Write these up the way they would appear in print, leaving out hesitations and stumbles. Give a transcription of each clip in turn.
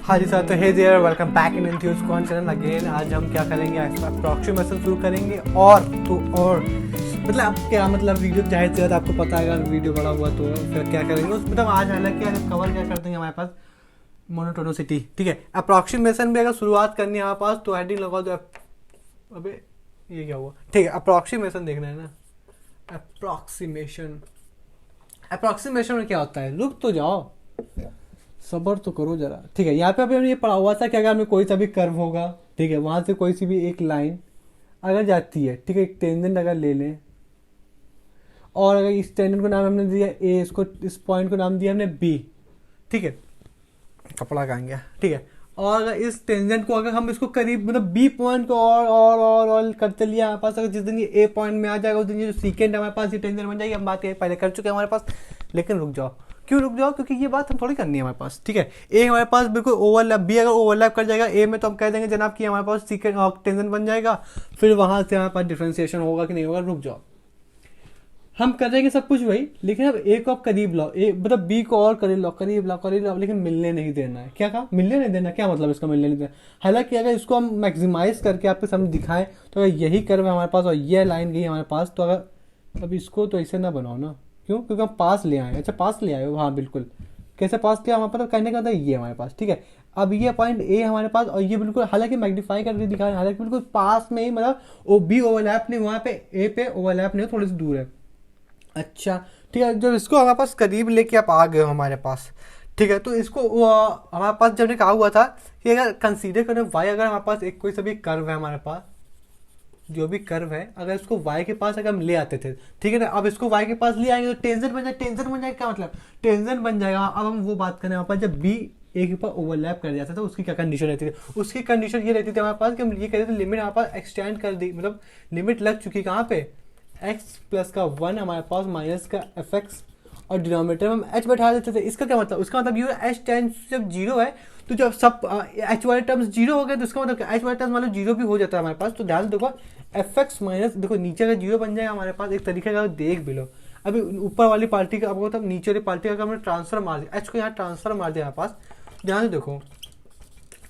हाँ जी सर, तो hey there, welcome back in enthuse con channel again. आज हम क्या करेंगे, अप्रॉक्सीमेशन शुरू करेंगे। और मतलब अब क्या मतलब वीडियो जाहिर सी बात आपको पता है, अगर वीडियो बड़ा हुआ तो फिर क्या करेंगे उस मतलब आज हालांकि आज कवर क्या कर देंगे हमारे पास मोनोटोनिसिटी। ठीक है, अप्रॉक्सीमेशन भी अगर शुरुआत करनी है हमारे पास तो हेडिंग लगाओ तो अबे ये क्या हुआ। ठीक है, अप्रॉक्सीमेशन देखना है ना। अप्रॉक्सीमेशन अप्रॉक्सीमेशन में क्या होता है, रुक तो जाओ, सबर तो करो जरा। ठीक है, यहाँ पे अभी हमने ये पढ़ा हुआ था कि अगर हमें कोई सा भी कर्व होगा, ठीक है, वहां से कोई सी भी एक लाइन अगर जाती है, ठीक है, एक टेंजेंट अगर ले लें, और अगर इस टेंजेंट को नाम हमने दिया ए, इसको इस पॉइंट को नाम दिया हमने बी, ठीक है, कपड़ा कहाँ गया, ठीक है, और अगर इस टेंजेंट को अगर हम इसको करीब मतलब बी पॉइंट को और करते लिए हमारे पास, अगर जिस दिन ये ए पॉइंट में आ जाएगा उस दिन ये जो सीकेंड हमारे पास ये टेंजेंट बन जाएगी। हम बात ये पहले कर चुके हैं हमारे पास, लेकिन रुक जाओ, क्यों रुक जाओ, क्योंकि ये बात हम थोड़ी करनी है हमारे पास। ठीक है, ए हमारे पास बिल्कुल ओवरलैप, बी अगर ओवरलैप कर जाएगा ए में तो हम कह देंगे जनाब कि हमारे पास सीकेंड टेंजेंट बन जाएगा। फिर वहां से हमारे पास डिफ्रेंसिएशन होगा कि नहीं होगा, रुक जाओ, हम कर देंगे सब कुछ वही, लेकिन अब ए को आप करीब लाओ, ए मतलब बी को और करीब लाओ, लेकिन मिलने नहीं देना है। क्या कहा, मिलने नहीं देना, क्या मतलब इसका मिलने नहीं देना। हालांकि अगर इसको हम मैक्सिमाइज करके आपके सामने दिखाएं तो अगर यही कर्व है हमारे पास और ये लाइन गई हमारे पास, तो अगर अब इसको तो ऐसे ना बनाओ ना, क्यों, क्योंकि हम पास ले आए। अच्छा, पास ले आए हो, हाँ बिल्कुल। कैसे पास किया हमारे पास, कहने का था ये हमारे पास, ठीक है। अब ये पॉइंट ए हमारे पास और ये बिल्कुल हालांकि मैग्नीफाई करके दिखा है, हालांकि बिल्कुल पास में ही, मतलब ओ बी ओवरलैप नहीं, वहाँ पे ए पे ओवरलैप नहीं, थोड़ी सी दूर है। अच्छा, ठीक है, जब इसको हमारे पास करीब लेके आप आ गए हो हमारे पास, ठीक है, तो इसको हमारे पास जब ने कहा हुआ था कि अगर कंसीडर करें वाई, अगर हमारे पास एक कोई सा भी कर्व है हमारे पास, जो भी कर्व है, अगर इसको y के पास अगर हम ले आते थे, ठीक है ना, अब इसको y के पास ले आएंगे तो टेंजेंट बन जाएगा। टेंजेंट बन जाएगा क्या मतलब, टेंजेंट बन जाएगा। अब हम वो बात करें हमारे पास जब b एक के ऊपर ओवरलैप कर जाता था उसकी क्या कंडीशन रहती थी। उसकी कंडीशन ये रहती थी हमारे पास कि हम ये कहते थे लिमिट हमारे पास एक्सटेंड कर दी, मतलब लिमिट लग चुकी कहाँ पे, x प्लस का 1 हमारे पास माइनस का एफ एक्स, और डिनोमिनेटर में हम h बैठा देते थे। इसका क्या मतलब, उसका मतलब ये h टेंस जब जीरो है तो जब सब h वाले टर्म्स जीरो हो गए तो इसका मतलब h वाले टर्म्स मतलब जीरो भी हो जाता है हमारे पास। तो ध्यान देखो, एफ एक्स माइनस, देखो नीचे का जीरो बन जाएगा हमारे पास, एक तरीके का देख भी लो। अभी ऊपर वाली पार्टी का आपको तब नीचे वाली पार्टी का हमने ट्रांसफर मार दिया, h को यहाँ ट्रांसफर मार दिया हमारे पास, ध्यान से देखो,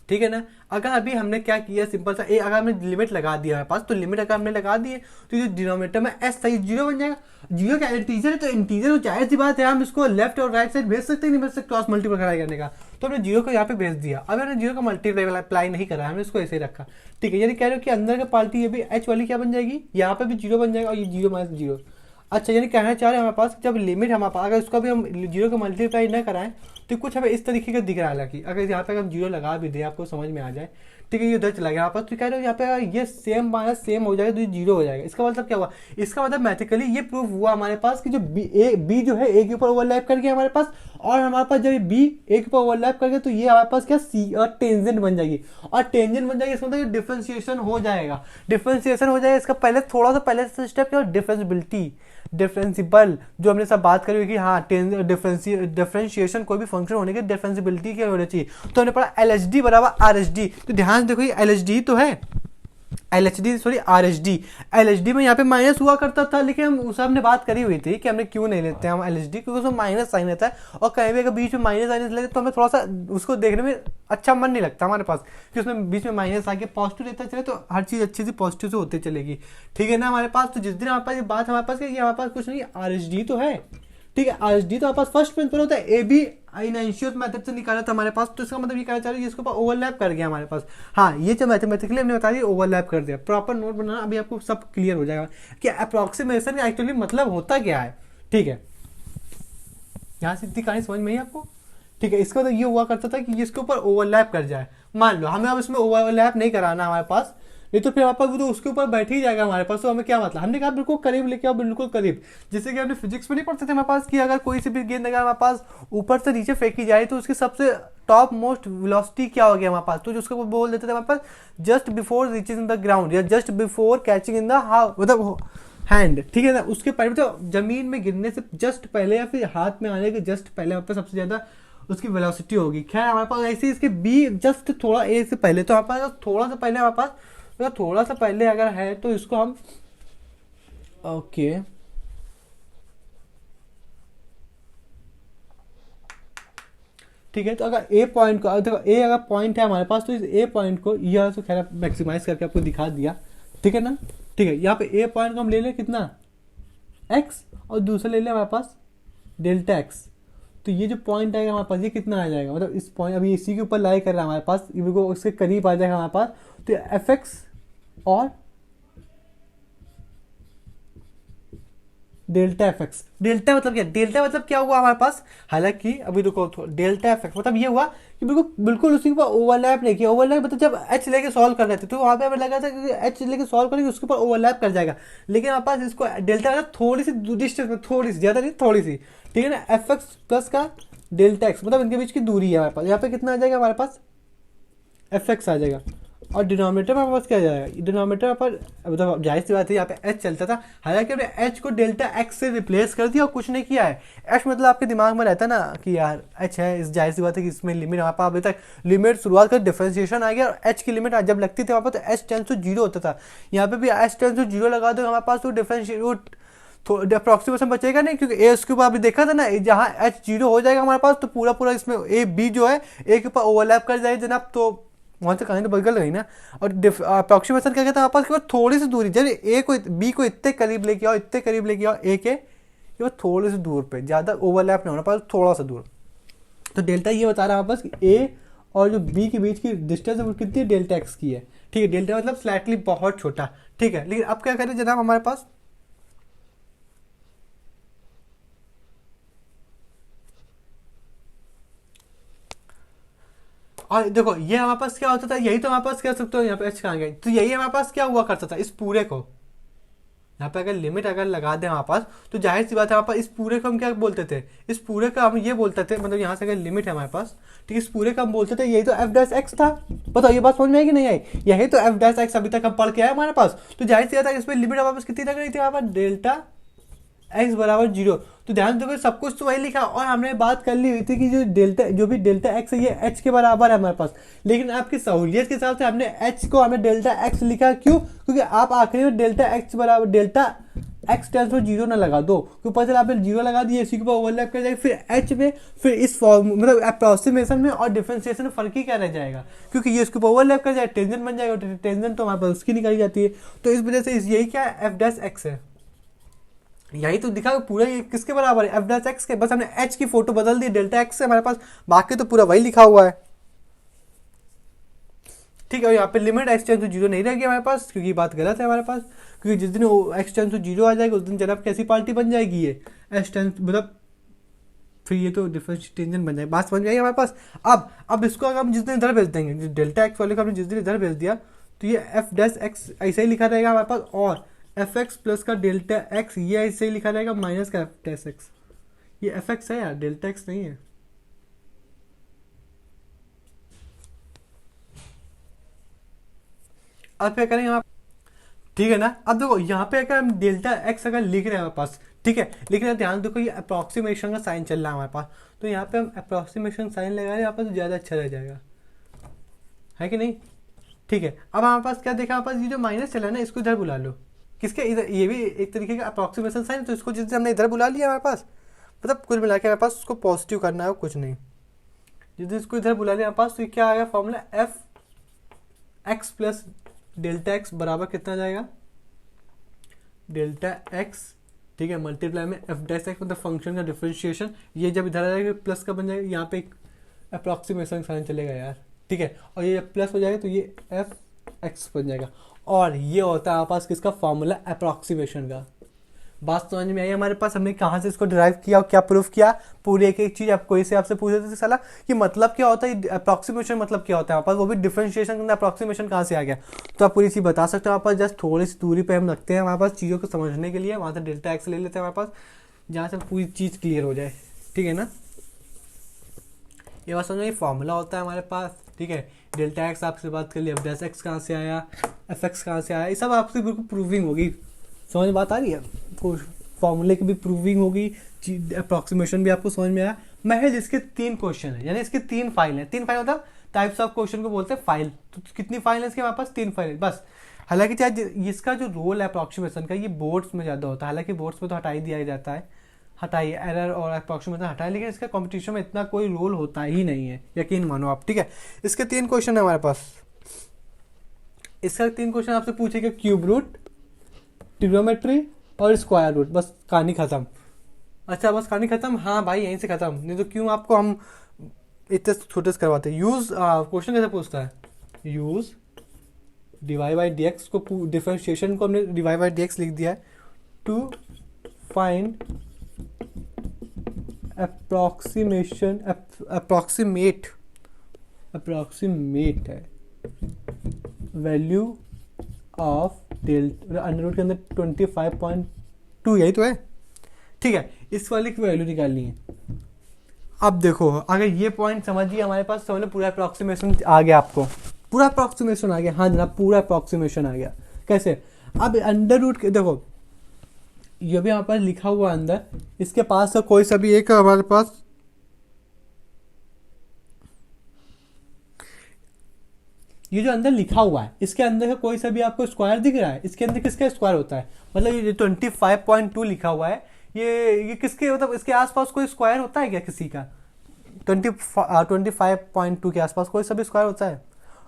ठीक है ना। अगर अभी हमने क्या किया, सिंपल सा ए, अगर हमने लिमिट लगा दिया हमारे पास, तो लिमिट अगर हमने लगा दी है तो ये डिनोमिनेटर में एस सही जीरो बन जाएगा। जीरो क्या इंटीजर है, तो इंटीजर तो जाहिर सी बात है हम इसको लेफ्ट और राइट साइड भेज सकते, नहीं भेज सकते क्रॉस मल्टीप्लाई करने का। तो हमने जीरो को यहाँ पे भेज दिया। अब हमने जीरो का मल्टीप्लाई नहीं करा, हमने इसको ऐसे ही रखा, ठीक है। यानी कह रहे हो कि अंदर का पार्टी ये भी एच वाली क्या बन जाएगी, यहाँ पे भी जीरो बन जाएगा और ये जीरो माइनस जीरो। अच्छा, यानी कहना चाह रहे हैं हमारे पास जब लिमिट हमारे पास, अगर इसको भी हम जीरो का मल्टीप्लाई न कराएं तो कुछ हमें इस तरीके का दिख रहा है। हालांकि अगर यहाँ पे हम जीरो लगा भी दें, आपको समझ में आ जाए, ठीक है, ये उधर चला गया यहाँ पर, तो कह रहे हो यहाँ पे ये सेम माइनस सेम हो जाएगा तो ये जीरो हो जाएगा। इसका मतलब क्या हुआ, इसका मतलब मैथमेटिकली ये प्रूफ हुआ हमारे पास कि जो बी जो है ए के ऊपर ओवरलैप कर गया हमारे पास, और हमारे पास जब बी ए के ऊपर ओवरलैप कर गया तो ये हमारे पास क्या सी और टेंजेंट बन जाएगी, और टेंजेंट बन जाएगी, इसका मतलब डिफरेंशिएशन हो जाएगा। डिफरेंशिएशन हो जाएगा, इसका पहले थोड़ा सा पहले स्टेप क्या, डिफरेंसिबिलिटी, डिफरेंसिबल, जो हमने सब बात करी कि हाँ डिफरेंशिएशन कोई भी फंक्शन होने की डिफरेंसिबिलिटी क्या होनी चाहिए। तो हमने पढ़ा एल एच डी बराबर आर एच डी। तो ध्यान देखो, ये एल एच डी तो है, L H D sorry R H D. L H D में यहाँ पे माइनस हुआ करता था, लेकिन हम उस हमने बात करी हुई थी कि हमने क्यों नहीं लेते हम एल एच डी, क्योंकि उसमें माइनस साइन रहता है, और कहीं भी अगर बीच में माइनस साइन लगे तो हमें थोड़ा सा उसको देखने में अच्छा मन नहीं लगता हमारे पास, कि उसमें बीच में माइनस आके पॉजिटिव रहता चले तो हर चीज़ अच्छी सी पॉजिटिव से होती चलेगी, ठीक है ना हमारे पास। तो जिस दिन हमारे पास ये बात हमारे पास कि हमारे पास कुछ नहीं, आर एच डी तो है, ठीक है, आर एच डी तो हमारे पास फर्स्ट प्रिंसिपल होता है, ए बी इनशियस मेथड से निकाला था हमारे पास। तो इसका मतलब ये कहना चाह रहे हैं इसके ऊपर ओवरलैप कर गया हमारे पास। हाँ, ये जो मैथमेटिकली हमने बता दिया ओवरलैप कर दिया, प्रॉपर नोट बनाना, अभी आपको सब क्लियर हो जाएगा कि अप्रोक्सीमेशन का एक्चुअली मतलब होता क्या है, ठीक है। यहाँ से इतनी कहानी समझ में ही आपको, ठीक है। इसका मतलब ये हुआ करता था कि इसके ऊपर ओवरलैप कर जाए, मान लो हमें अब इसमें ओवरलैप नहीं कराना हमारे पास, नहीं तो फिर हमारे पास तो उसके ऊपर बैठ ही जाएगा हमारे पास। तो हमें क्या मतलब, हमने कहा बिल्कुल करीब लेके आओ, बिल्कुल करीब, जैसे कि हमने फिजिक्स में नहीं पढ़ते थे हमारे पास कि अगर कोई सी भी गेंद अगर हमारे पास ऊपर से नीचे फेंकी जाए तो उसकी सबसे टॉप मोस्ट वेलोसिटी क्या होगी हमारे पास, तो उसको बोल देते थे हमारे पास just before reaching in the ground, या just before catching in the मतलब हैंड, ठीक है ना। उसके पहले तो जमीन में गिरने से जस्ट पहले या फिर हाथ में आने के जस्ट पहले हमारे पास सबसे ज्यादा उसकी वेलोसिटी होगी। खैर हमारे पास ऐसे इसके बी जस्ट थोड़ा ए से पहले, तो हमारे पास थोड़ा सा पहले हमारे पास, थोड़ा सा पहले अगर है तो इसको हम ओके ठीक है। तो अगर ए पॉइंट को, देखो ए अगर पॉइंट है हमारे पास, तो इस ए पॉइंट को ये तो खैर मैक्सिमाइज करके आपको दिखा दिया, ठीक है ना। ठीक है, यहाँ पे ए पॉइंट को हम ले लें कितना, एक्स, और दूसरा ले लें हमारे पास डेल्टा एक्स। तो ये जो पॉइंट आएगा हमारे पास ये कितना आ जाएगा, मतलब इस पॉइंट अभी इसी के ऊपर लाई कर रहा है हमारे पास, ये को उसके करीब आ जाएगा हमारे पास। तो एफ एक्स और डेल्टा एफ एक्स। डेल्टा मतलब क्या, डेल्टा मतलब क्या हुआ हमारे पास, हालांकि अभी देखो डेल्टा एफ एक्स मतलब ये हुआ कि बिल्कुल बिल्कुल उसी के ऊपर ओवरलैप नहीं किया। ओवरलैप मतलब जब एच लेके सॉल्व कर रहे थे तो वहाँ पे हमें लगा था कि एच लेके सॉल्व करेंगे उसके ऊपर ओवरलैप कर जाएगा, लेकिन हमारे पास इसको डेल्टा मतलब थोड़ी सी डिस्टेंस में, थोड़ी सी, ज़्यादा नहीं थोड़ी सी, ठीक है ना। एफ एक्स प्लस का डेल्टा एक्स मतलब इनके बीच की दूरी है हमारे पास। यहाँ पे कितना आ जाएगा हमारे पास, एफ एक्स आ जाएगा, और डिनोमिनेटर में हमारे पास क्या आ जाएगा, डिनोमिनेटर पर मतलब जाहिर सी बात है यहाँ पे एच चलता था, हालांकि हमने एच को डेल्टा एक्स से रिप्लेस कर दिया और कुछ नहीं किया है। एच मतलब आपके दिमाग में रहता ना कि यार एच है, इस जाहिर सी बात है कि इसमें लिमिट हमारे पास अभी तक लिमिट शुरुआत कर डिफरेंशिएशन आ गया, और एच की लिमिट जब लगती थी वहाँ पर तो एच टेंस टू जीरो होता था। यहाँ पे भी एच टेंस टू जीरो लगा दो हमारे पास तो डिफरेंशिएट तो अप्रॉक्सीमेशन बचेगा नहीं, क्योंकि ए उसके ऊपर अभी देखा था ना, जहाँ एच जीरो हो जाएगा हमारे पास तो पूरा पूरा इसमें ए बी जो है ए के ऊपर ओवरलैप कर जाएगा जनाब, तो वहाँ से कहानी तो बदल गई ना। और अप्रॉक्सीमेशन क्या कहता है हमारे पास, केवल थोड़ी सी दूरी, जब ए को बी को इतने करीब लेके आओ, इतने करीब लेके आओ ए के, केवल थोड़ी सी दूर पे, ज़्यादा ओवरलैप नहीं होना पास, थोड़ा सा दूर। तो डेल्टा ये बता रहा है हमारे पास कि ए और जो बी के बीच की डिस्टेंस है वो कितनी डेल्टा एक्स की है, ठीक है। डेल्टा मतलब स्लाइटली बहुत छोटा, ठीक है। लेकिन अब क्या करें जनाब हमारे पास, और देखो ये हमारे पास क्या होता था, यही तो हमारे पास कह सकते हो यहाँ पे एच कहाँ गए, तो यही हमारे पास क्या हुआ करता था इस पूरे को, यहाँ पे अगर लिमिट अगर लगा दें हमारे पास तो जाहिर सी बात है हमारे पास इस पूरे को हम क्या बोलते थे, इस पूरे का हम ये बोलते थे, मतलब यहाँ से अगर लिमिट है हमारे पास तो इस पूरे का हम बोलते थे यही तो एफ डैश एक्स था। बताओ ये बात समझ में आई कि नहीं आई, यही तो एफ डैश एक्स अभी तक हम पढ़ के आए हमारे पास। तो जाहिर सी बात है इसमें लिमिट हमारे पास कितनी लग रही थी हमारे पास, डेल्टा एक्स बराबर जीरो। तो ध्यान दो सब कुछ तो वही लिखा, और हमने बात कर ली हुई थी कि जो डेल्टा जो भी डेल्टा एक्स है ये एच के बराबर है हमारे पास, लेकिन आपकी सहूलियत के हिसाब से हमने एच को हमने डेल्टा एक्स लिखा, क्यों, क्योंकि आप आखिरी में डेल्टा एक्स बराबर डेल्टा एक्स टेंस में जीरो ना लगा दो, क्योंकि पता चला आपने जीरो लगा दिए इसी के ऊपर ओवरलैप कर जाएगा, फिर एच में फिर इस फॉर्म मतलब अप्रोक्सीमेशन में और डिफरेंशिएशन में फर्क ही क्या रह जाएगा, क्योंकि ये इसके ऊपर ओवरलैप कर जाएगा, टेंजेंट बन जाएगा, टेंजेंट तो हमारे पास उसकी निकाली जाती है। तो इस वजह से यही क्या है, एफ डैश एक्स है, यही तो दिखा पूरा ये किसके बराबर है, एफ डैश एक्स के, बस हमने एच की फोटो बदल दी डेल्टा एक्स से हमारे पास, बाकी तो पूरा वही लिखा हुआ है, ठीक है। और यहाँ पे limit x tends to zero नहीं रहेगी हमारे पास, क्योंकि ये बात गलत है हमारे पास, क्योंकि जिस दिन एक्स टेंस टू जीरो आ जाएगा उस दिन जनाब कैसी पार्टी बन जाएगी, ये एक्स टेंस मतलब फिर ये तो डिफरेंस टेंजेंट बन जाएगी, बात समझ में आई हमारे पास। अब इसको अगर हम जिस दिन इधर भेज देंगे, डेल्टा एक्स वाले को हमने जिस दिन इधर भेज दिया तो ये एफ डैश एक्स ऐसे ही लिखा रहेगा हमारे पास, और एफ एक्स प्लस का डेल्टा एक्स ये ऐसे ही लिखा रहेगा माइनस का एफ डैश एक्स, ये एफ एक्स है यार, डेल्टा एक्स नहीं है। अब क्या करेंगे आप, ठीक है ना। अब देखो यहाँ पे अगर हम डेल्टा एक्स अगर लिख रहे हैं हमारे पास, ठीक है, लेकिन ध्यान देखो ये अप्रॉक्सीमेशन का साइन चल रहा है हमारे पास, तो यहाँ पे हम अप्रॉक्सीमेशन साइन लगा रहे हैं यहाँ पर तो ज़्यादा अच्छा रह जाएगा, है कि नहीं, ठीक है। अब हमारे पास क्या देखा, हमारे पास ये जो माइनस चला है ना इसको इधर बुला लो, किसके इधर, ये भी एक तरीके का अप्रॉक्सीमेशन साइन, तो इसको जिस हमने इधर बुला लिया हमारे पास, मतलब कुल मिला के हमारे पास उसको पॉजिटिव करना है कुछ नहीं, जिस इसको इधर बुला लिया हमारे पास तो क्या आएगा formula, F x plus delta x बराबर कितना जाएगा, डेल्टा एक्स, ठीक है, मल्टीप्लाई में एफ डैश एक्स मतलब फंक्शन का डिफरेंशिएशन, ये जब इधर आ जाएगा प्लस का बन जाएगा, यहाँ पे एक अप्रॉक्सीमेशन साइन चलेगा यार, ठीक है, और ये प्लस हो जाएगा तो ये एफ एक्स बन जाएगा, और ये होता है हमारे पास किसका फॉर्मूला, अप्रॉक्सीमेशन का। बात समझ में आई हमारे पास, हमने कहाँ से इसको डिराइव किया और क्या प्रूफ किया, पूरी एक एक चीज़ आप कोई से आपसे पूछ देते साला कि मतलब क्या होता है अप्रॉक्सीमेशन, मतलब क्या होता है हमारे पास, वो भी डिफरेंशिएशन का अप्रॉक्सीमेशन कहाँ से आ गया, तो आप पूरी चीज़ बता सकते हो। हमारे पास जस्ट थोड़ी सी दूरी पे हम रखते हैं हमारे पास चीज़ों को समझने के लिए, वहाँ से डेल्टा एक्स ले लेते हैं हमारे पास, जहाँ से पूरी चीज़ क्लियर हो जाए, ठीक है ना। ये बात समझो, ये फॉर्मूला होता है हमारे पास, ठीक है, डेल्टा एक्स आपसे बात कर ली, एफ डैश एक्स कहाँ से आया, एफ एक्स कहाँ से आया, ये सब आपसे बिल्कुल प्रूविंग होगी, समझ में बात आ रही है, फॉर्मूले की भी प्रूविंग होगी, अप्रॉक्सीमेशन भी आपको समझ में आया। महज इसके 3 क्वेश्चन है, यानी इसके 3 फाइल है, 3 फाइल मतलब टाइप्स ऑफ क्वेश्चन को बोलते हैं फाइल, तो कितनी फाइल है इसके हमारे पास, 3 फाइल है बस। हालांकि चाहे इसका जो रोल है अप्रॉक्सीमेशन का ये बोर्ड्स में ज़्यादा होता है, हालांकि बोर्ड्स में तो हटा ही दिया जाता है, हटाइए, एरर और अप्रॉक्सीमेशन हटाइए, लेकिन इसका कंपटीशन में इतना कोई रोल होता ही नहीं है, यकीन मानो आप, ठीक है। इसके 3 क्वेश्चन है हमारे पास। इसका 3 क्वेश्चन आपसे पूछेगा, क्यूब रूट, ट्रिग्नोमेट्री और स्क्वायर रूट, बस कहानी खत्म। अच्छा बस कहानी खत्म, हाँ भाई यहीं से खत्म, नहीं तो क्यों आपको हम इतने छोटे से करवाते हैं। यूज क्वेश्चन कैसे पूछता है, use dy by d x को, डिफरेंशिएशन को हमने डिवाई बाई डी एक्स लिख दिया है, टू फाइंड अप्रोक्सीमेशन, अप्रोक्सीमेट है value of delta under root के अंदर 25.2, यही तो है, ठीक है। इस वाले की वैल्यू निकालनी है। अब देखो अगर ये पॉइंट समझिए हमारे पास, समझ लो पूरा अप्रोक्सीमेशन आ गया, आपको पूरा अप्रोक्सीमेशन आ गया, हाँ जनाब पूरा अप्रोक्सीमेशन आ गया। कैसे, अब अंडर रूट के देखो ये भी हमारे पास लिखा हुआ है अंदर, इसके पास तो कोई सा भी एक हमारे पास ये जो अंदर लिखा हुआ है इसके अंदर का कोई सा भी आपको स्क्वायर दिख रहा है, इसके अंदर किसका स्क्वायर होता है, मतलब ये 25.2 लिखा हुआ है, ये किसके, मतलब इसके आसपास कोई स्क्वायर होता है क्या किसी का, 25.2 के आसपास कोई सा भी स्क्वायर होता है,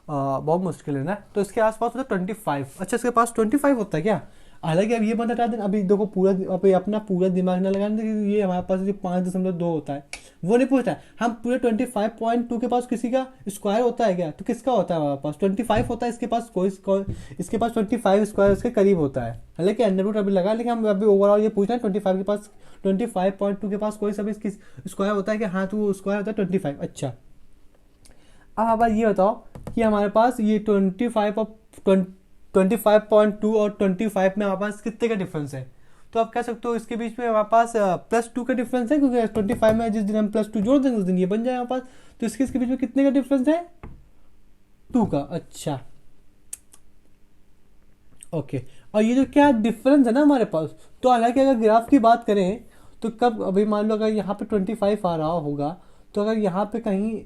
बहुत मुश्किल है ना, तो इसके आसपास होता है 25। अच्छा इसके पास 25 होता है क्या, हालांकि अब ये मत हटा देना, अभी देखो पूरा अभी अपना पूरा दिमाग ना लगाना कि ये हमारे पास जो 5.2 होता है वो नहीं पूछता है, हम पूरे 25.2 के पास किसी का स्क्वायर होता है क्या, तो किसका होता है हमारे पास 25 होता है, इसके पास इसके पास 25 स्क्वायर इसके करीब होता है, हालांकि अंडर रूट अभी लगा, लेकिन हम अभी ओवरऑल ये पूछ रहे हैं 25 के पास 25.2 के पास कोई सा भी स्क्वायर होता है कि हाँ तो स्क्वायर होता है 25। अच्छा अब हमारे ये बताओ कि हमारे पास ये 25 और 25.2 और 25 में हमारे पास कितने का डिफरेंस है, तो आप कह सकते हो इसके बीच में हमारे पास +2 का डिफरेंस है, क्योंकि 25 में जिस दिन हम +2 जोड़ देंगे उस दिन ये बन जाए हमारे पास, तो इसके बीच में कितने का डिफरेंस है, 2 का। अच्छा ओके, और ये जो क्या डिफरेंस है ना हमारे पास, तो हालांकि अगर ग्राफ की बात करें तो कब अभी मान लो अगर यहाँ पे 25 आ रहा होगा, तो अगर यहाँ पे कहीं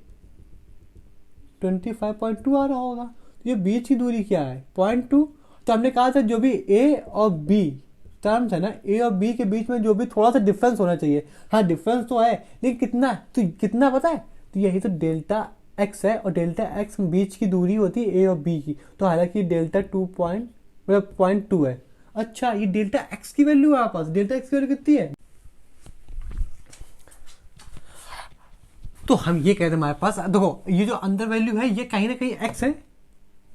25.2 आ रहा होगा, तो ये बीच की दूरी क्या है 0.2, तो हमने कहा था जो भी ए और बी टर्म्स है ना, ए और बी के बीच में जो भी थोड़ा सा डिफरेंस होना चाहिए, हाँ डिफरेंस तो है लेकिन कितना, तो कितना पता है, तो यही तो डेल्टा एक्स है, और डेल्टा एक्स बीच की दूरी होती है ए और बी की, तो हालांकि डेल्टा 0.2 है। अच्छा ये डेल्टा एक्स की वैल्यू है आपके पास, डेल्टा एक्स की वैल्यू कितनी है, तो हम ये कहते हैं हमारे पास देखो ये जो अंदर वैल्यू है ये कहीं ना कहीं एक्स है,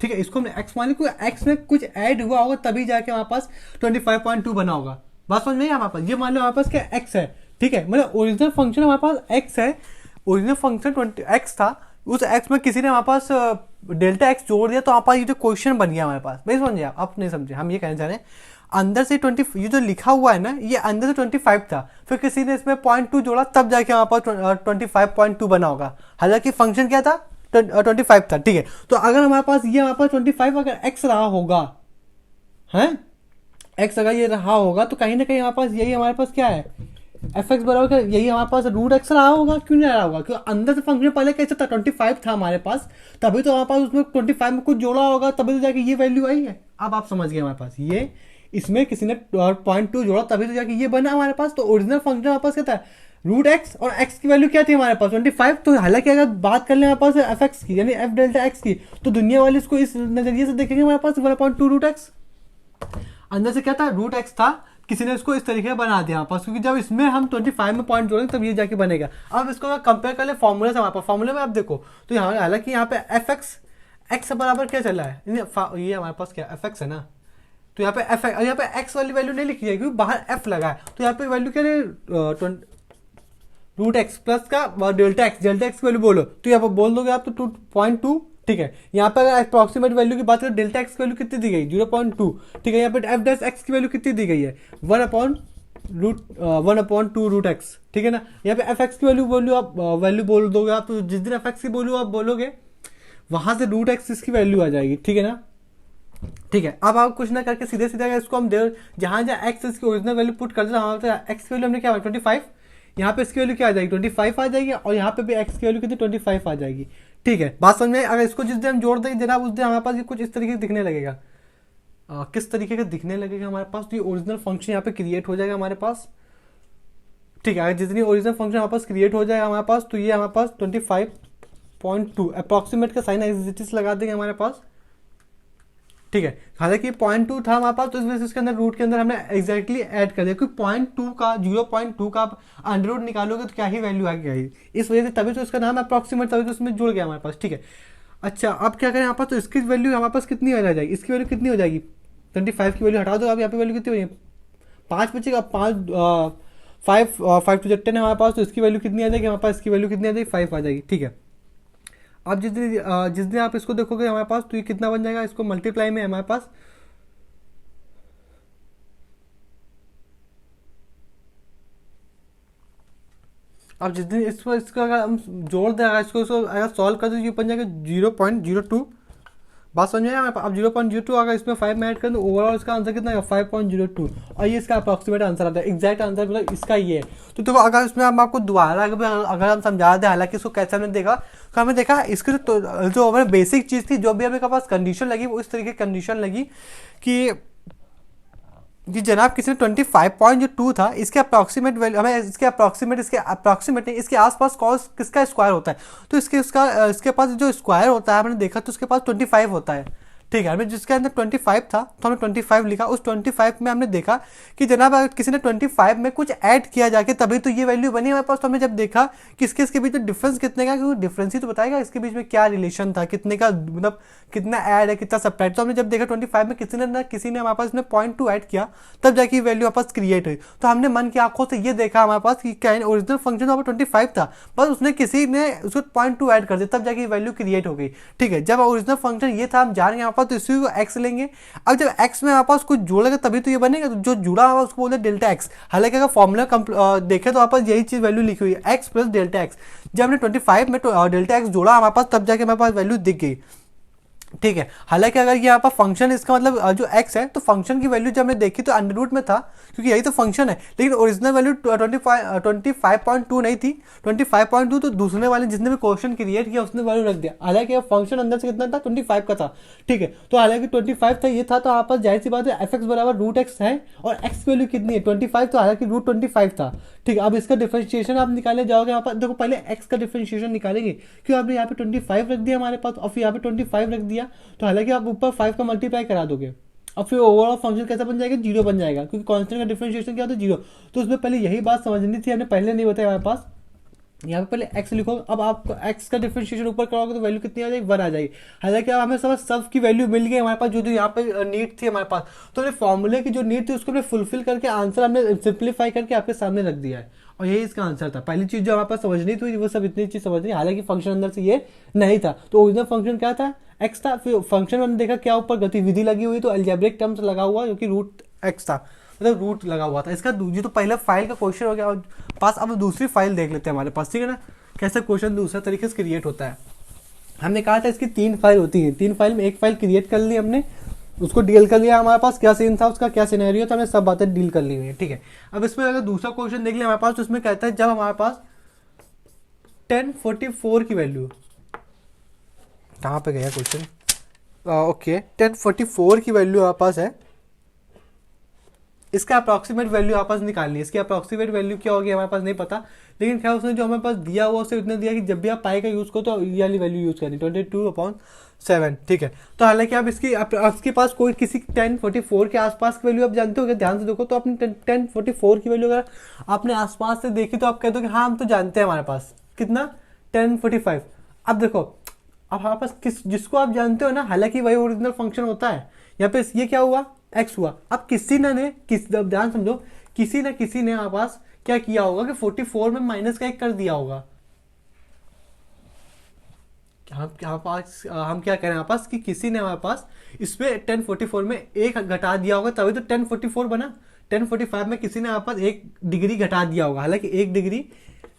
ठीक है, इसको हमने एक्स मान लिया, एक्स में कुछ ऐड हुआ होगा तभी जाके हमारे पास 25.2 बना होगा, बात समझ में हमारे पास, ये मान लो हमारे पास क्या एक्स है, ठीक है, मतलब ओरिजिनल फंक्शन हमारे पास एक्स है, ओरिजिनल फंक्शन 20 एक्स था, उस एक्स में किसी ने हमारे पास डेल्टा एक्स जोड़ दिया, तो हमारे पास ये जो क्वेश्चन बन गया हमारे पास, नहीं समझे आप नहीं समझे, हम ये कहना चाह रहे हैं अंदर से 20 ये जो लिखा हुआ है ना ये अंदर से 25 था, फिर किसी ने इसमें 0.2 जोड़ा तब जाके हमारे पास 25.2 बना होगा, हालांकि फंक्शन क्या था 25 था, ठीक है। तो अगर हमारे पास ये हमारे पास 25 अगर एक्स रहा होगा है, एक्स अगर ये रहा होगा तो कहीं ना कहीं हमारे पास यही हमारे पास क्या है एफ एक्स बराबर यही हमारे पास रूट एक्स रहा होगा, क्यों नहीं रहा होगा, क्योंकि अंदर से फंक्शन पहले कैसे था 25 था हमारे पास, तभी तो हमारे पास उसमें 25 में कुछ जोड़ा होगा तभी तो जाके ये वैल्यू आई है। अब आप समझ गए हमारे पास ये इसमें किसी ने 0.2 जोड़ा तभी तो जाके ये बना हमारे पास, तो ओरिजिनल फंक्शन हमारे पास क्या था रूट एक्स, और एक्स की वैल्यू क्या थी हमारे पास 25, तो हालांकि अगर बात कर ले हमारे पास एफ एक्स की यानी एफ डेल्टा एक्स की, तो दुनिया वाले इसको इस नजरिए से देखेंगे हमारे पास 1.2 रूट एक्स, अंदर से क्या था रूट एक्स था, किसी ने इसको इस तरीके से बना दिया हमारे पास, क्योंकि जब इसमें हम 25 में पॉइंट जोड़ेंगे तब ये जाके बनेगा। अब इसको कंपेयर कर ले फॉर्मूला से हमारे पास, फॉर्मूले में आप देखो तो यहाँ हालांकि यहाँ पे एफ एक्स एक्स बराबर क्या चला है, ये हमारे पास क्या एफ एक्स है ना, तो यहाँ पे एफ यहाँ पे एक्स वाली वैल्यू नहीं लिखी है क्योंकि बाहर एफ लगा है, तो यहाँ पे वैल्यू क्या है रूट एक्स प्लस का डेल्टा एक्स की वैल्यू बोलो, तो यहाँ पर बोल दोगे आप तो 2.2, ठीक है। यहाँ पे अगर अप्रॉक्सीमेट वैल्यू की बात करें डेल्टा एक्स की वैल्यू कितनी दी गई 0.2, ठीक है। यहाँ पे एफ डैश एक्स की वैल्यू कितनी दी गई है 1/2 रूट एक्स, ठीक है ना। यहाँ पे एफ एक्स की वैल्यू आप वैल्यू बोल दोगे आप, तो जिस दिन एफ एक्स की वैल्यू आप बोलोगे वहां से रूट एक्स की वैल्यू आ जाएगी, ठीक है ना, ठीक है। अब आप कुछ ना करके सीधे सीधे इसको हम जहां एक्स इसकी ओरिजिनल वैल्यू पुट कर देते हैं, एक्स की वैल्यू हमने क्या 25, यहाँ पे इसकी वैल्यू क्या आ जाएगी 25 आ जाएगी, और यहाँ पे भी एक्स की वैल्यू कितनी 25 आ जाएगी, ठीक है। बात समझ में, अगर इसको जिस दिन हम जोड़ देंगे जनाब उस दिन हमारे पास ये कुछ इस तरीके से दिखने लगेगा, किस तरीके का दिखने लगेगा हमारे पास, तो ये ओरिजिनल फंक्शन यहाँ पे क्रिएट हो जाएगा हमारे पास, ठीक है। अगर जितनी ओरिजिनल फंक्शन हमारे पास क्रिएट हो जाएगा हमारे पास, तो ये हमारे पास 25.2 अप्रॉक्सीमेट का साइन एग्जिटिस लगा देंगे हमारे पास, ठीक है। हालांकि 0.2 था हमारे पास, तो इस वजह से इसके अंदर रूट के अंदर हमने एग्जैक्टली ऐड कर दिया, क्योंकि 0.2 का 0.2 का अंडर रूट निकालोगे तो क्या ही वैल्यू आ गई, इस वजह से तभी तो इसका नाम अप्रॉक्सीमेट, तभी तो उसमें जुड़ गया हमारे पास, ठीक है। अच्छा, अब क्या करें यहाँ पर, तो इसकी वैल्यू हमारे पास कितनी हो जाएगी, इसकी वैल्यू कितनी हो जाएगी, 25 की वैल्यू हटा दो, अब यहाँ पे वैल्यू कितनी हो जाएगी, 5 बचेगा, 5 टू 10 है हमारे पास, तो इसकी वैल्यू कितनी आ जाएगी हमारे पास, इसकी वैल्यू कितनी आ जाएगी, 5 आ जाएगी, ठीक है। अब जिस दिन आप इसको देखोगे हमारे पास, तो ये कितना बन जाएगा, इसको मल्टीप्लाई में हमारे पास अब जिस दिन इसका अगर हम जोड़ देगा, इसको अगर सॉल्व कर दो, ये बन जाएगा 0.02, बात समझ में आया। अब 0.02 अगर इसमें 5 में ऐड कर दो, ओवरऑल इसका आंसर कितना है 5.02, और ये इसका अप्रॉक्सीमेट आंसर आता है, एग्जैक्ट आंसर मतलब इसका ये है। तो देखो अगर इसमें हम आपको दोबारा अगर हम समझा दें, हालांकि इसको कैसे हमने देखा, तो हमें देखा इसकी जो हमारी बेसिक चीज़ थी, जो भी हमें पास कंडीशन लगी, वो इस तरीके की कंडीशन लगी कि जनाब किसी ने 25.2 था, इसके अप्रॉक्सीमेट वैल्यू हमें इसके अप्रॉक्सीमेट नहीं, इसके आसपास कॉस किसका स्क्वायर होता है, तो इसके पास जो स्क्वायर होता है हमने देखा, तो उसके पास 25 होता है, ठीक है। हमें जिसके अंदर 25 था, तो हमने 25 लिखा, उस 25 में हमने देखा कि जनाब अगर किसी ने 25 में कुछ ऐड किया जाके तभी तो ये वैल्यू बनी हमारे पास। तो हमने जब देखा कि इसके बीच में डिफरेंस कितने का, क्योंकि डिफरेंस ही तो बताएगा इसके बीच में क्या रिलेशन था, कितने का मतलब कितना ऐड है, कितना सब्ट्रैक्ट। तो हमने जब देखा 25 में किसी ने हमारे पास इसमें 0.2 ऐड किया, तब जाके वैल्यू हमारे पास क्रिएट हुई। तो हमने मन की आंखों से ये देखा हमारे पास कि क्या ओरिजिनल फंक्शन हमारा 25 था, बस उसने किसी ने उसको 0.2 ऐड कर दिया, तब जाके वैल्यू क्रिएट हो गई, ठीक है। जब ओरिजिनल फंक्शन ये था, हम जानेंगे हमारे पास, तो इसी को एक्स लेंगे। अब जब एक्स में हमारे पास कुछ जोड़ेगा तभी तो ये बनेगा, तो जो जुड़ा हुआ उसको बोलते हैं डेल्टा एक्स। हालांकि अगर फॉर्मूला देखें तो हमारे पास यही चीज वैल्यू लिखी हुई है, एक्स प्लस डेल्टा एक्स। जब हमने 25 में डेल्टा एक्स जोड़ा हमारे पास, तब जाके हमारे पास वैल्यू दिख गई, ठीक है। हालांकि अगर ये यहाँ पर फंक्शन इसका मतलब जो x है, तो फंक्शन की वैल्यू जब हमने देखी तो अंडर रूट में था, क्योंकि यही तो फंक्शन है, लेकिन ओरिजिनल वैल्यू 25.2 नहीं थी, 25.2 तो दूसरे वाले जिसने भी क्वेश्चन क्रिएट किया उसने वैल्यू रख दिया। हालांकि फंक्शन अंदर से कितना था, 25 का था, ठीक है। तो हालांकि 25 था, ये था, तो यहाँ पर जाहिर सी बात है एफ एक्स बराबर रूट एक्स है, और एक्स वैल्यू कितनी है 25, तो हालांकि रूट 25 था, ठीक है। अब इसका डिफरेंशिएशन आप निकाले जाओगे, यहाँ पर देखो पहले एक्स का डिफरेंशिएशन निकालेंगे, क्यों आपने यहाँ पे 25 रख दिया हमारे पास, और फिर यहाँ पे 25 रख दिया, तो हालांकि आप ऊपर 5 का मल्टीप्लाई करा दोगे, और फिर ओवरऑल फंक्शन कैसा बन जाएगा, 0 बन जाएगा, क्योंकि कांस्टेंट का डिफरेंशिएशन क्या होता है 0। तो उसमें पहले यही बात समझनी थी, हमने पहले नहीं बताया हमारे पास। यहाँ पे पहले x लिखो, अब आपको x का डिफरेंशिएशन ऊपर कराओगे तो वैल्यू कितनी आ जाएगी, 1 आ जाएगी। हालांकि अब हमें सब की वैल्यू मिल गई हमारे पास, जो यहाँ पे नीड थी हमारे पास, तो हमने फॉर्मूले की जो नीड थी उसको हमने फुलफिल करके आंसर हमने सिंप्लीफाई करके आपके सामने रख दिया है, और यही इसका आंसर था। पहली चीज जो हमारे पास समझनी थी वो सब इतनी चीज समझनी, हालांकि फंक्शन अंदर से ये नहीं था। तो ओरिजिनल फंक्शन क्या था, एक्स था, फिर फंक्शन हमने देखा क्या ऊपर गतिविधि लगी हुई, तो अलजेब्रिक टर्म्स लगा हुआ जो कि रूट एक्स था, मतलब रूट लगा हुआ था इसका। ये तो पहला फाइल का क्वेश्चन हो गया पास। अब दूसरी फाइल देख लेते हैं हमारे पास, ठीक है ना, कैसे क्वेश्चन दूसरा तरीके से क्रिएट होता है। हमने कहा था इसकी 3 फाइल होती है, 3 फाइल में एक फाइल क्रिएट कर ली हमने, उसको डील कर लिया, हमारे पास क्या सीन था उसका, क्या सिनेरियो था, हमने सब बातें डील कर ली हुई है, ठीक है। अब इसमें अगर दूसरा क्वेश्चन देख लिया हमारे पास, तो उसमें कहता है जब हमारे पास 1044 की वैल्यू, कहाँ पे गया क्वेश्चन, ओके 1044 की वैल्यू हमारे पास है, इसका अप्रॉक्सीमेट वैल्यू हमारे पास निकालनी है। इसकी अप्रॉक्सीमेट वैल्यू क्या होगी हमारे पास नहीं पता, लेकिन क्या उसने जो हमारे पास दिया हुआ उससे इतना दिया कि जब भी आप पाई का यूज करो तो ये वाली वैल्यू यूज करनी 22/7, ठीक है। तो हालांकि आप आपके पास कोई किसी 1044 के आसपास की वैल्यू आप जानते हो, ध्यान से देखो, तो अपनी 1044 की वैल्यू अगर आपने आसपास से देखी तो आप कहते हो कि हाँ हम तो जानते हैं हमारे पास कितना 1045। अब देखो, अब हमारे पास जिसको आप जानते हो ना, हालांकि वही ओरिजिनल फंक्शन होता है। यहाँ पे ये क्या हुआ, एक्स हुआ। अब ध्यान समझो, किसी ने हमारे पास क्या किया होगा कि 44 में माइनस का 1 कर दिया होगा। हम क्या कह रहे हैं हमारे पास कि किसी ने हमारे पास इसमें 1044 में 1 घटा दिया होगा, तभी तो 1044 बना। 1045 में किसी ने हमारे पास 1 डिग्री घटा दिया होगा, हालांकि 1 डिग्री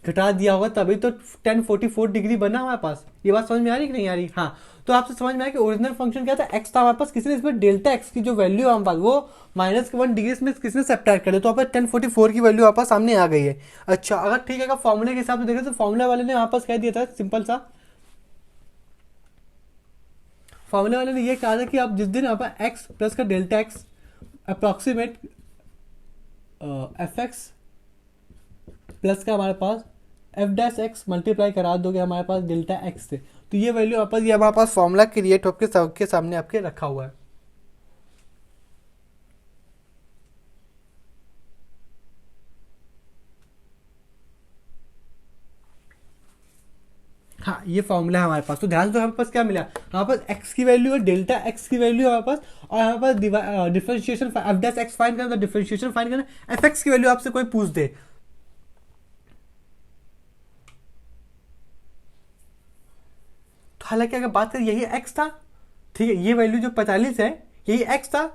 घटा दिया होगा तभी तो 1044 डिग्री बना हमारे पास। ये बात समझ में आ रही कि नहीं आ रही, हाँ। तो आपसे समझ में आया कि ओरिजिनल फंक्शन क्या था, एक्स था हमारे पास, किसी ने इसमें डेल्टा एक्स की जो वैल्यू हमारे पास वो -1 डिग्री में किसी ने सब्ट्रैक्ट कर दिया, तो आप 1044 की वैल्यू हमारे पास सामने आ गई है। अच्छा, अगर ठीक है, फॉर्मूले के हिसाब से देखें तो फॉर्मूला वाले ने हमारे पास कह दिया था सिंपल सा, फॉर्मूले वाले ने ये कहा था कि आप जिस दिन आप एक्स प्लस का delta x approximate F x plus का हमारे पास एफ डैश एक्स मल्टीप्लाई करा दोगे हमारे पास डेल्टा एक्स से, तो ये वैल्यू हमारे पास, ये हमारे पास फॉर्मूला क्रिएट होकर सबके सामने आपके रखा हुआ है। हाँ, ये फॉर्मूला है हमारे पास। तो ध्यान से हमारे पास क्या मिला, हमारे पास एक्स की वैल्यू है, डेल्टा एक्स की वैल्यू हमारे पास, और हमारे पास differentiation F dash X find करना, डिफरेंशिएशन फाइंड करना, एफ एक्स की वैल्यू आपसे कोई पूछ दे, तो हालांकि अगर बात करें यही एक्स था, ठीक है, ये वैल्यू जो 45 है यही एक्स था,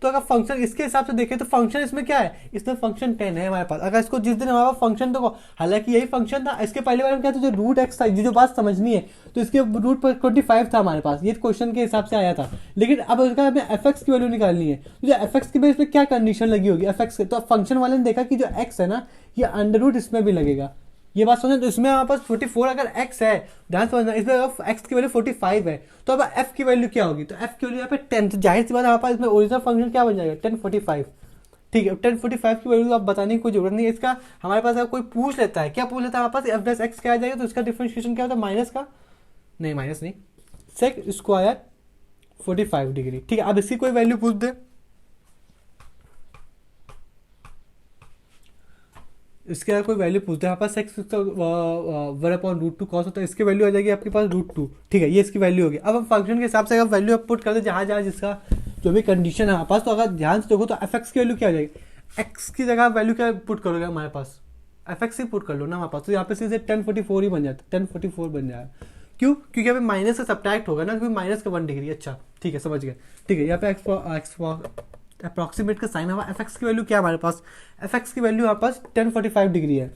तो अगर फंक्शन इसके हिसाब से देखें तो फंक्शन इसमें क्या है, इसमें फंक्शन 10 है हमारे पास। अगर इसको जिस दिन हमारे पास फंक्शन, देखो हालांकि यही फंक्शन था, इसके पहले बार में क्या था, जो रूट एक्स था, जो बात समझनी है, तो इसके रूट पर 25 था हमारे पास, ये क्वेश्चन के हिसाब से आया था। लेकिन अब उसका हमें एफ एक्स की वैल्यू निकालनी है, तो जो एफ एक्स की बेस पे क्या कंडीशन लगी होगी एफ एक्स, तो फंक्शन वाले ने देखा कि जो एक्स है ना, ये अंडर रूट इसमें भी लगेगा, ये बात समझो। तो इसमें हमारे पास 44 अगर x है, ध्यान समझना, इसमें अगर x की वैल्यू 45 है, तो अब f की वैल्यू क्या होगी, तो f की वैल्यू यहाँ पे 10, तो जाहिर सी बात है हमारे पास इसमें ओरिजिनल फंक्शन क्या बन जाएगा 1045। ठीक है, 1045 की वैल्यू आप बताने की कोई जरूरत नहीं है। इसका हमारे पास अगर कोई पूछ लेता है, क्या पूछ लेता है हमारे पास, एफ डैश एक्स क्या आ जाएगा, तो इसका डिफरेंशिएशन क्या होता है, माइनस का, नहीं माइनस नहीं, सेक स्क्वायर 45 डिग्री। ठीक है, अब इसकी कोई वैल्यू पूछ दे, इसके अगर कोई वैल्यू पूछते हैं, हमारे पास एक्स 1/√2 कॉस होता है, इसकी वैल्यू आ जाएगी आपके पास √2। ठीक है, ये इसकी वैल्यू होगी। अब हम फंक्शन के हिसाब से अगर वैल्यू आप पुट करते हैं जहाँ जहाँ जिसका जो भी कंडीशन है हमारे पास, तो अगर ध्यान से देखो तो एफ एक्स की वैल्यू क्या आ जाएगी, एक्स की जगह वैल्यू क्या पुट करोगे हमारे पास, एफ एक्स ही पुट कर लो ना हमारे पास, तो यहाँ पे सीधे 1044 ही बन जाता है, 1044 बन जाएगा। क्यों, क्योंकि अभी माइनस से सब्ट्रैक्ट होगा ना, क्योंकि माइनस का 1 डिग्री। अच्छा ठीक है, समझ गए। ठीक है, यहाँ पे एक्स अप्रॉक्सीमेट का साइन हमारा, एफ एक्स की वैल्यू क्या है हमारे पास, एफ एक्स की वैल्यू हमारे पास 1045 डिग्री है,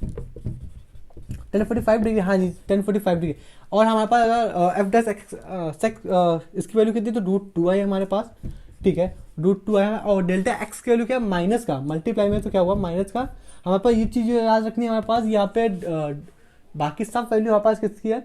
1045 डिग्री, हाँ जी 1045 डिग्री। और हमारे पास अगर एफ डैश एक्स इसकी वैल्यू कितनी, तो √2 है हमारे पास। ठीक है, √2 है, और डेल्टा एक्स की वैल्यू क्या है, माइनस का, मल्टीप्लाई में तो क्या हुआ माइनस का। हमारे पास ये चीज़ याद रखनी है हमारे पास, यहाँ पे बाकी सब वैल्यू हमारे पास किसकी है,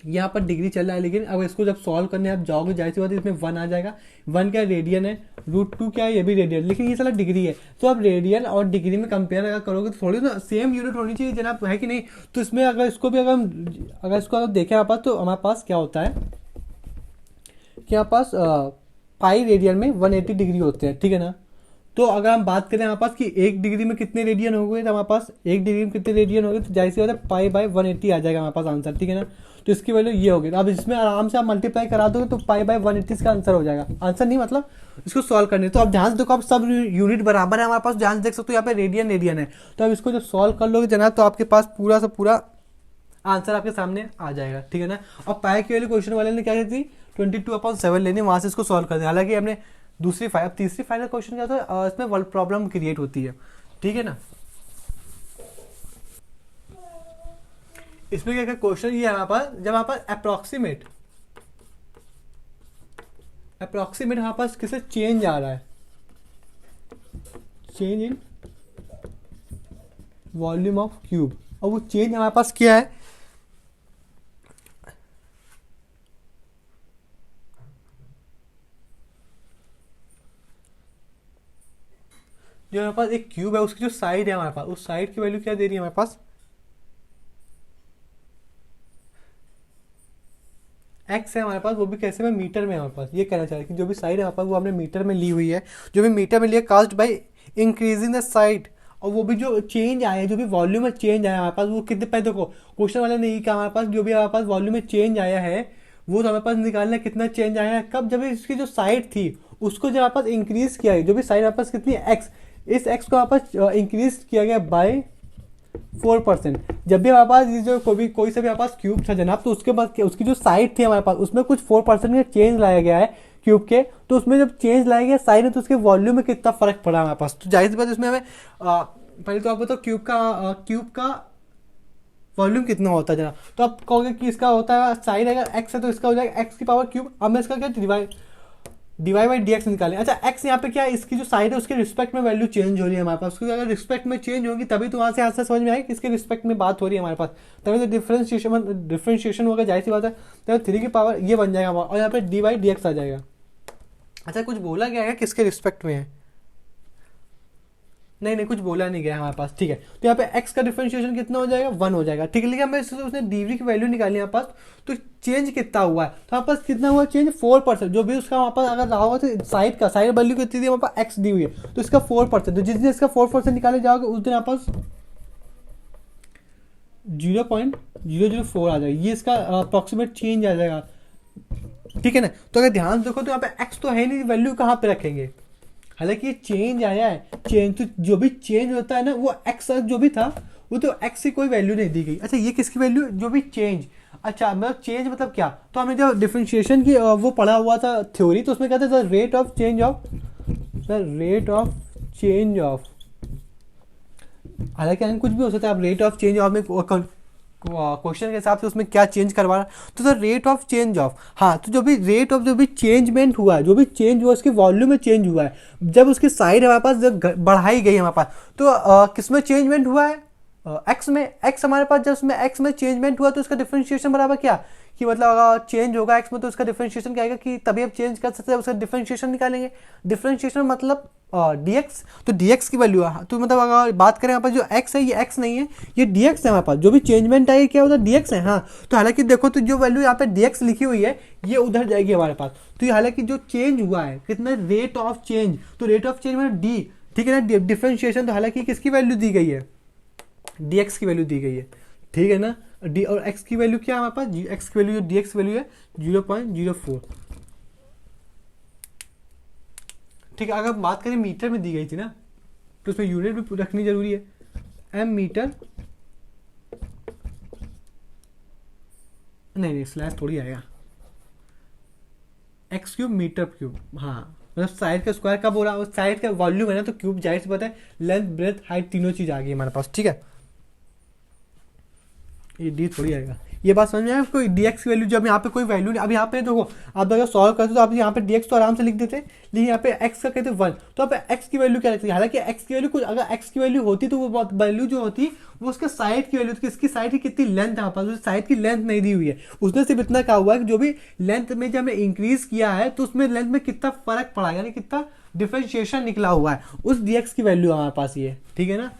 यहाँ पर डिग्री चल रहा है, लेकिन अब इसको जब सॉल्व करने आप जाओगे जाहिर सी बात है इसमें 1 आ जाएगा। 1 क्या रेडियन है, √2 क्या है, ये भी रेडियन, लेकिन ये सारा डिग्री है। तो आप रेडियन और डिग्री में कंपेयर अगर करोगे तो थोड़ी ना सेम यूनिट होनी चाहिए जनाब, है कि नहीं। तो इसमें अगर इसको भी अगर इसको अगर देखें हमारे पास, तो हमारे पास क्या होता है कि हमारे पास पाई रेडियन में 180 डिग्री होते हैं, ठीक है ना। तो अगर हम बात करें हमारे पास कि 1 डिग्री में कितने रेडियन हो गए, तो हमारे पास 1 डिग्री में कितने रेडियन हो गए, तो जाहिर सी बात है पाई बाय 180 आ जाएगा हमारे पास आंसर, ठीक है ना। तो इसकी वैल्यू ये होगी। अब इसमें आराम से आप मल्टीप्लाई करा दोगे तो पाई बाय 180 इसका आंसर हो जाएगा, आंसर नहीं मतलब इसको सॉल्व करने। तो अब ध्यान से देखो, आप सब यूनिट बराबर है हमारे पास, ध्यान से देख सकते हो यहाँ पे रेडियन रेडियन है। तो अब इसको जब सॉल्व कर लोगे जनाब, तो आपके पास पूरा सा पूरा आंसर आपके सामने आ जाएगा, ठीक है ना। और पाई की वैल्यू क्वेश्चन वाले ने क्या की थी 22/7 लेनी, वहां से इसको सॉल्व कर दिया। हालांकि हमने तीसरी फाइनल क्वेश्चन क्या था, इसमें प्रॉब्लम क्रिएट होती है, ठीक है ना। इसमें क्या क्वेश्चन ये है हमारे पास, जब हमारे पास अप्रोक्सीमेट हमारे पास किसे चेंज आ रहा है, change in volume of cube, और वो चेंज हमारे पास क्या है, जो हमारे पास एक क्यूब है उसकी जो साइड है हमारे पास, उस साइड की वैल्यू क्या दे रही है हमारे पास, एक्स है हमारे पास, वो भी कैसे में मीटर में हमारे पास। ये कहना चाह रहे हैं कि जो भी साइड है हमारे पास वो हमने मीटर में ली हुई है, जो भी मीटर में लिया cost by increasing the side. और वो भी जो चेंज आया है, जो भी वॉल्यूम में चेंज आया हमारे पास, वो कितने पे, देखो क्वेश्चन वाले ने ये कहा हमारे पास जो भी हमारे पास वॉल्यूम में चेंज आया है वो तो हमारे पास निकालना है कितना चेंज आया है, कब, जब इसकी जो साइड थी उसको जब हमारे पास इंक्रीज किया है, जो भी साइड हमारे पास कितनी है एक्स, इस एक्स को हमारे पास इंक्रीज किया गया बाय 4%। जब भी हमारे पास ये जो कोई से भी हमारे पास क्यूब था जनाब, तो उसके बाद उसकी जो साइड थी हमारे पास उसमें कुछ 4% का चेंज लाया गया है क्यूब के, तो उसमें जब चेंज लाया गया साइड में, तो उसके वॉल्यूम में कितना फर्क पड़ा हमारे पास। तो जाहिर सी बात इसमें हमें पहले तो आप बताओ क्यूब का वॉल्यूम कितना होता है जनाब। तो आप कहोगे कि इसका होता है साइड अगर एक्स है तो इसका हो जाएगा एक्स की पावर क्यूब। अब मैं इसका क्या डिवाइड बाई डी एक्स निकालें। अच्छा एक्स यहाँ पे क्या है, इसकी जो साइड है उसके रिस्पेक्ट में वैल्यू चेंज हो रही है हमारे पास, उसकी अगर रिस्पेक्ट में चेंज होगी तभी तो वहाँ से आंसर समझ में आएगा कि इसके रिस्पेक्ट में बात हो रही है हमारे पास, तभी तो डिफ्रेंशिएशन होगा, जाहिर सी बात है। तभी 3 की पावर ये बन जाएगा और यहाँ पे डी बाई डी एक्स आ जाएगा। अच्छा कुछ बोला गया है किसके रिस्पेक्ट में है? नहीं नहीं, कुछ बोला नहीं गया हमारे पास, ठीक है। तो यहाँ पे x का डिफरेंशिएशन कितना हो जाएगा, 1 हो जाएगा, ठीक है। लेकिन हमें उसने dv की वैल्यू निकाली यहाँ पास, तो चेंज कितना हुआ है, तो हमारे पास कितना हुआ चेंज, 4%। जो भी उसका हमारे पास अगर रहा हुआ तो साइड वैल्यू कितनी थी हमारे पास, x दी हुई है, तो इसका 4%। तो जिस दिन इसका 4% निकाले जाओगे उस दिन हमारे पास 0.004 आ जाएगा, ये इसका अप्रोक्सीमेट चेंज आ जाएगा, ठीक है ना। तो अगर ध्यान से देखो तो यहाँ पे x तो है नहीं, वैल्यू कहाँ पे रखेंगे, हालांकि ये चेंज आया है, चेंज तो जो भी चेंज होता है ना वो x जो भी था वो तो x की कोई वैल्यू नहीं दी गई। अच्छा ये किसकी वैल्यू, जो भी चेंज, अच्छा मतलब चेंज मतलब क्या, तो हमने जो डिफरेंशिएशन की वो पढ़ा हुआ था थ्योरी, तो उसमें कहते थे rate of change of, rate of change of, हालांकि कुछ भी हो सकता है, आप रेट ऑफ चेंज ऑफ में क्वेश्चन के हिसाब से उसमें क्या चेंज करवा रहा, तो sir rate of change of, हाँ तो जो भी रेट ऑफ जो भी चेंजमेंट हुआ है, जो भी चेंज हुआ उसके वॉल्यूम में चेंज हुआ है, जब उसकी साइड हमारे पास जब बढ़ाई गई हमारे पास, तो किस में चेंजमेंट हुआ है, एक्स में, एक्स हमारे पास जब उसमें एक्स में चेंजमेंट हुआ तो उसका डिफरेंशिएशन बराबर क्या, कि मतलब अगर चेंज होगा एक्स में तो उसका डिफरेंशिएशन क्या आएगा, कि तभी आप चेंज कर सकते हैं, उसका डिफरेंशिएशन निकालेंगे, डिफरेंशिएशन मतलब dx, तो dx की वैल्यू है, तो मतलब अगर बात करें यहाँ पर जो x है ये x नहीं है, ये dx है हमारे पास, जो भी चेंजमेंट आई क्या होता है dx है, हाँ। तो हालांकि देखो तो जो वैल्यू यहाँ पे dx लिखी हुई है ये उधर जाएगी हमारे पास, तो ये हालांकि जो चेंज हुआ है कितना, रेट ऑफ चेंज, तो रेट ऑफ चेंज मतलब d, ठीक है ना, डिफरेंशिएशन, तो हालांकि किसकी वैल्यू दी गई है, dx की वैल्यू दी गई है, ठीक है ना। d और x की वैल्यू क्या है हमारे पास, x की वैल्यू, dx की वैल्यू है 0.04, ठीक है। अगर बात करें मीटर में दी गई थी ना, तो उसमें यूनिट भी रखनी जरूरी है, एम मीटर, नहीं स्लैश थोड़ी आएगा, एक्स क्यूब मीटर क्यूब, हाँ मतलब साइड का स्क्वायर का बोला, उस साइड का वॉल्यूम है ना, तो क्यूब जाहिर सी बात है, लेंथ ब्रेथ हाइट तीनों चीज आ गई हमारे पास, ठीक है। ये डी थोड़ी आएगा, ये बात समझ में आया कोई, dx की वैल्यू जब यहाँ पे कोई वैल्यू नहीं, अब यहाँ पे देखो आप अगर सॉल्व करते तो आप यहाँ पे dx तो आराम से लिख देते, लेकिन यहाँ पे x का कहते 1, तो आप x की वैल्यू क्या रखते हैं, हालांकि x की वैल्यू कुछ, अगर x की वैल्यू होती तो वो वैल्यू जो होती वो उसके साइड की वैल्यू, इसकी साइड की कितनी लेंथ है, पास साइड की लेंथ नहीं दी हुई है, उसने सिर्फ इतना कहा हुआ है कि जो भी लेंथ में जब हमने इंक्रीज किया है तो उसमें लेंथ में कितना फर्क पड़ा, यानी कितना डिफरेंशिएशन निकला हुआ है, उस dx की वैल्यू हमारे पास ये, ठीक है ना।